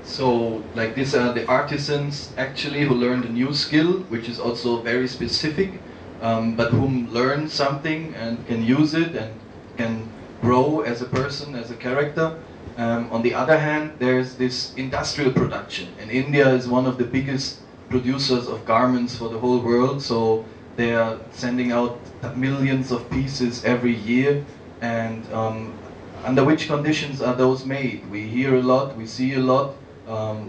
So, like these are the artisans actually who learned a new skill, which is also very specific, but whom learn something and can use it and can grow as a person, as a character. On the other hand, there's this industrial production, and India is one of the biggest producers of garments for the whole world. So they are sending out millions of pieces every year, and under which conditions are those made? We hear a lot, we see a lot.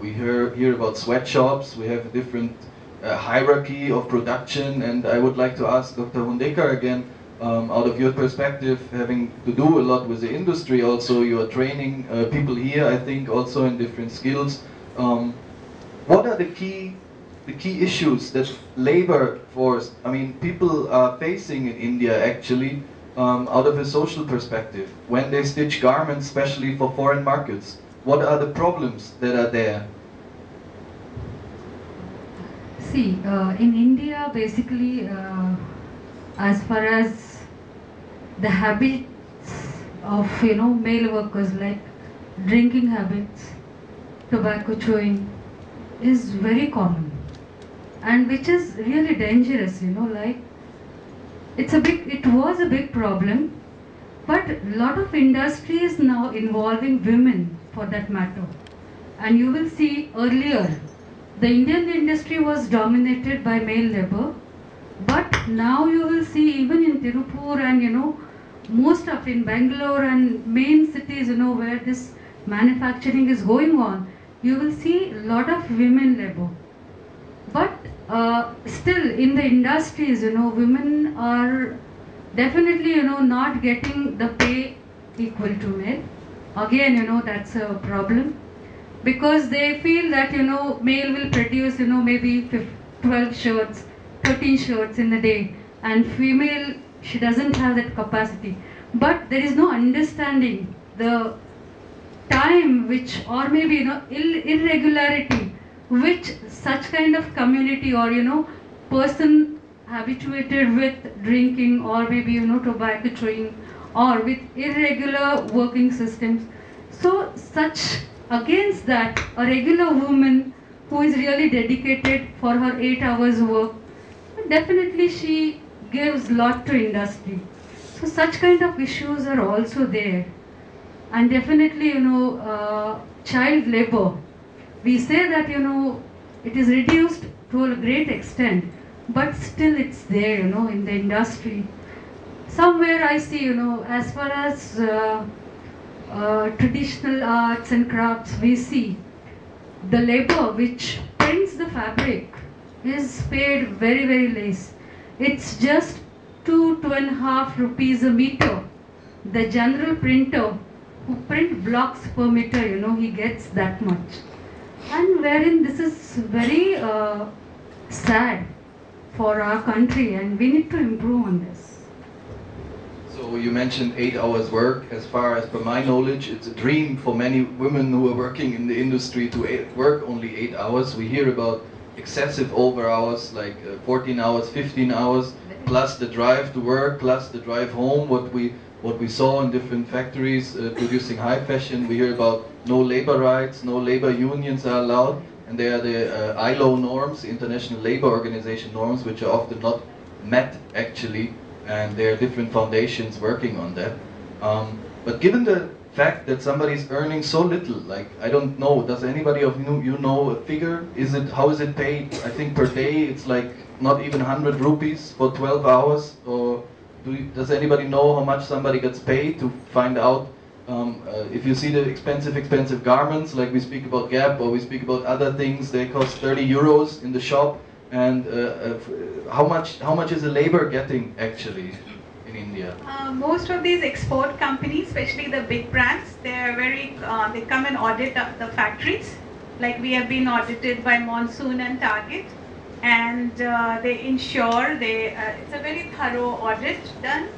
We hear about sweatshops. We have a different hierarchy of production, and I would like to ask Dr. Hundekar again, out of your perspective, having to do a lot with the industry also, you are training people here, I think, also in different skills. What are the key issues that labor force, I mean, people are facing in India actually, out of a social perspective, when they stitch garments, especially for foreign markets? What are the problems that are there? See, in India, basically, as far as the habits of male workers, like drinking habits, tobacco chewing, is very common, and which is really dangerous. Like it was a big problem, but a lot of industry is now involving women for that matter. And you will see earlier, the Indian industry was dominated by male labor, but now you will see even in Tirupur and most of in Bangalore and main cities, where this manufacturing is going on, you will see a lot of women labor. But still in the industries, women are definitely, not getting the pay equal to male. Again, that's a problem, because they feel that, male will produce, maybe 12 shirts, 13 shirts in a day, and female, she doesn't have that capacity. But there is no understanding the time which, or maybe irregularity which such kind of community, or person habituated with drinking, or maybe tobacco chewing, or with irregular working systems. So such, against that, a regular woman who is really dedicated for her 8 hours work, definitely she gives lot to industry. So such kind of issues are also there. And definitely, child labor, we say that, it is reduced to a great extent, but still it's there, in the industry. Somewhere I see, as far as traditional arts and crafts, we see the labor which prints the fabric is paid very, very less. It's just 2.5 rupees a meter. The general printer who print blocks per meter, he gets that much. And wherein this is very sad for our country, and we need to improve on this. So you mentioned 8 hours work. As far as per my knowledge, it's a dream for many women who are working in the industry to work only 8 hours. We hear about excessive over hours, like 14 hours, 15 hours, plus the drive to work, plus the drive home. What we saw in different factories producing high fashion, we hear about no labor rights, no labor unions are allowed, and they are the ILO norms, International Labour Organization norms, which are often not met actually, and there are different foundations working on that. But given the fact that somebody is earning so little, like, I don't know, does anybody of you know a figure? How is it paid? I think per day it's like not even 100 rupees for 12 hours, or does anybody know how much somebody gets paid to find out? If you see the expensive garments, like we speak about Gap or we speak about other things, they cost 30 euros in the shop. And how much is the labor getting actually in India? Most of these export companies, especially the big brands, they are they come and audit the factories. Like we have been audited by Monsoon and Target, and they ensure it's a very thorough audit done,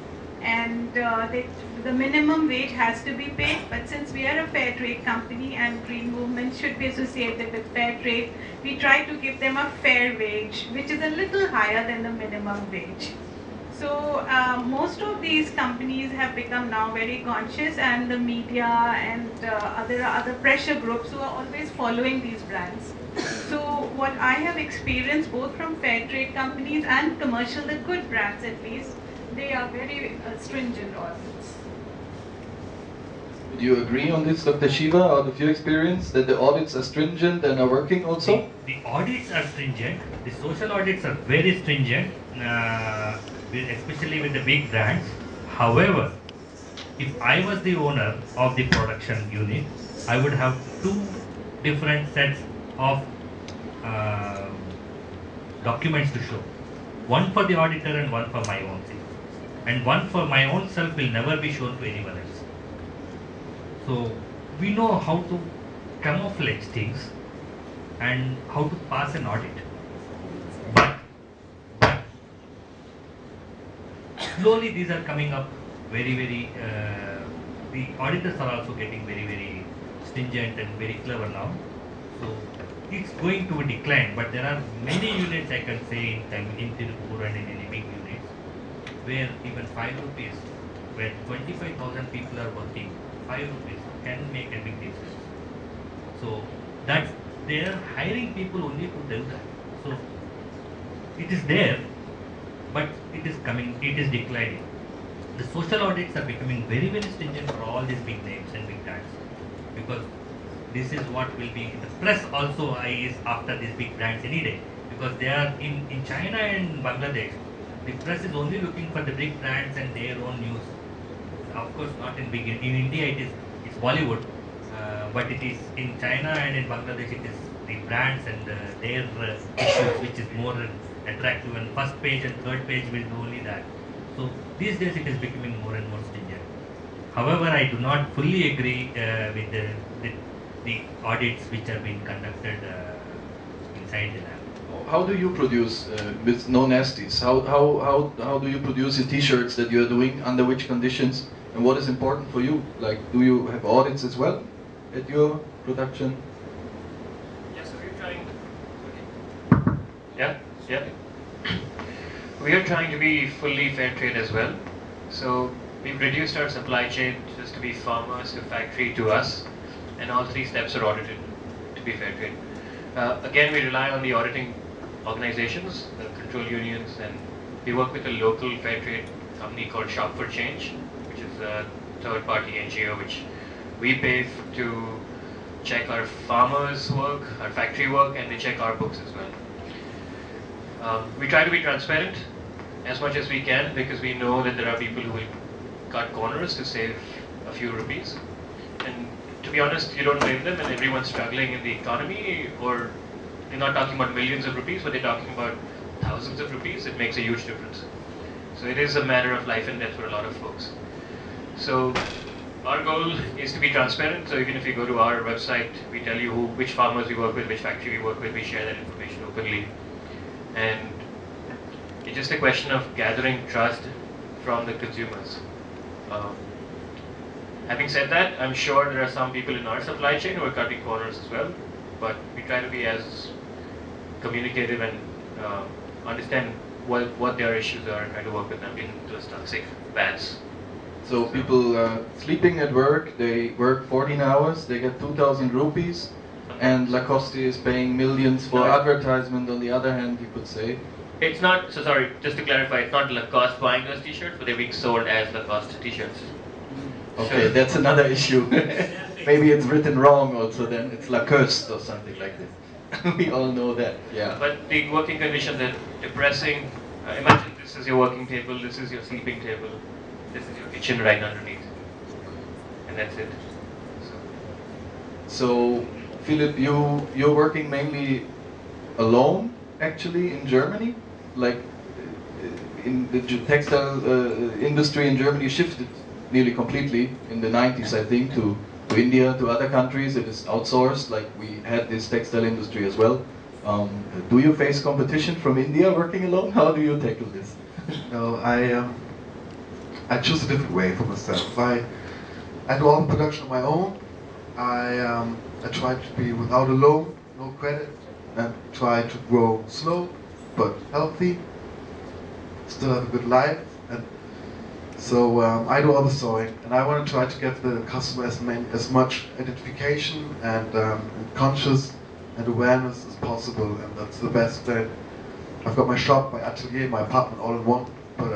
and the minimum wage has to be paid. But since we are a fair trade company and green movement should be associated with fair trade, we try to give them a fair wage, which is a little higher than the minimum wage. So most of these companies have become now very conscious, and the media and other pressure groups who are always following these brands. So what I have experienced both from fair trade companies and commercial, the good brands at least, they are very stringent audits. Do you agree on this, Dr. Shiva, out of your experience, that the audits are stringent and are working also? The audits are stringent. The social audits are very stringent, especially with the big brands. However, if I was the owner of the production unit, I would have two different sets of documents to show. One for the auditor and one for my own self. And one for my own self will never be shown to anyone else. So we know how to camouflage things and how to pass an audit. But slowly these are coming up very, the auditors are also getting very stringent and very clever now. So it's going to decline, but there are many units I can say in Tirupur and in any big units where even 5 rupees, where 25,000 people are working, 5 rupees can make a big difference. So that's, they are hiring people only to do that. So it is there, but it is coming, it is declining. The social audits are becoming very stringent for all these big names and big brands, because this is what will be, the press also is after these big brands any day, because they are in China and Bangladesh, the press is only looking for the big brands and their own news. Of course not in India it's Bollywood, but it is in China and in Bangladesh it is the brands and their issues which is more attractive, and first page and third page will do only that. So these days it is becoming more and more stringent. However, I do not fully agree with the audits which are being conducted inside the lab. How do you produce with no nasties? How do you produce the t-shirts that you are doing? Under which conditions? And what is important for you? Like, do you have audits as well at your production? Yes, so we're trying. Yeah. We are trying to be fully fair trade as well. So we've reduced our supply chain just to be farmers to factory to us, and all 3 steps are audited to be fair trade. Again, we rely on the auditing organizations, the control unions, and we work with a local fair trade company called Shop for Change, which is a third-party NGO which we pay to check our farmers' work, our factory work, and they check our books as well. We try to be transparent as much as we can, because we know that there are people who will cut corners to save a few rupees. And to be honest, you don't blame them, and everyone's struggling in the economy, or they're not talking about millions of rupees, but they're talking about thousands of rupees. It makes a huge difference. So it is a matter of life and death for a lot of folks. So our goal is to be transparent. So even if you go to our website, we tell you which farmers we work with, which factory we work with, we share that information openly. And it's just a question of gathering trust from the consumers. Having said that, I'm sure there are some people in our supply chain who are cutting corners as well, but we try to be as communicative and understand what their issues are and try to work with them in those toxic bads. So people sleeping at work, they work 14 hours, they get 2,000 rupees, and Lacoste is paying millions for advertisement on the other hand, you could say. It's not, so sorry, just to clarify, it's not Lacoste buying those t-shirts, but they're being sold as Lacoste t-shirts. Okay, that's another issue. Maybe it's written wrong also then, it's Lacoste or something like this. We all know that, yeah. But the working conditions are depressing. Imagine this is your working table, this is your sleeping table, this is your kitchen right underneath. And that's it. So Philip, you're working mainly alone actually in Germany? Like in the textile industry in Germany shifted nearly completely in the 90s, I think, to India, to other countries. It is outsourced, like we had this textile industry as well. Do you face competition from India working alone? How do you tackle this? No, I choose a different way for myself. I do all the production on my own. I try to be without a loan, no credit, and try to grow slow but healthy. Still have a good life. And so I do all the sewing, and I want to try to get the customer as much identification and conscious and awareness as possible, and that's the best way. I've got my shop, my atelier, my apartment all in one, but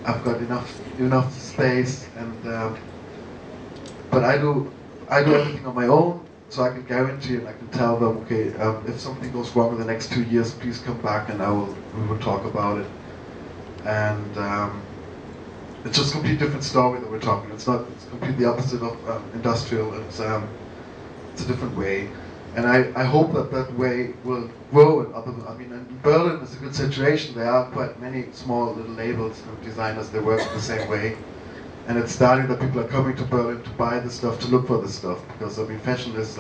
I've got enough space, and but I do everything on my own, so I can guarantee and I can tell them, okay, if something goes wrong in the next 2 years, please come back and we will talk about it. And it's just a completely different story that we're talking. It's completely opposite of industrial. It's a different way. And I hope that way will grow in other, I mean, in Berlin it's a good situation. There are quite many small little labels and designers that work the same way. And it's starting that people are coming to Berlin to buy the stuff, to look for the stuff. Because, I mean, fashion is,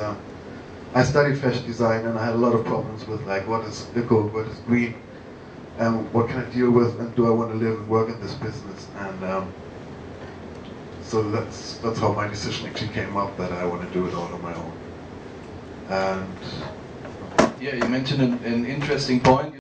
I studied fashion design and I had a lot of problems with like, what is eco, what is green, and what can I deal with, and do I want to live and work in this business? And so that's how my decision actually came up, that I want to do it all on my own. And yeah, you mentioned an interesting point.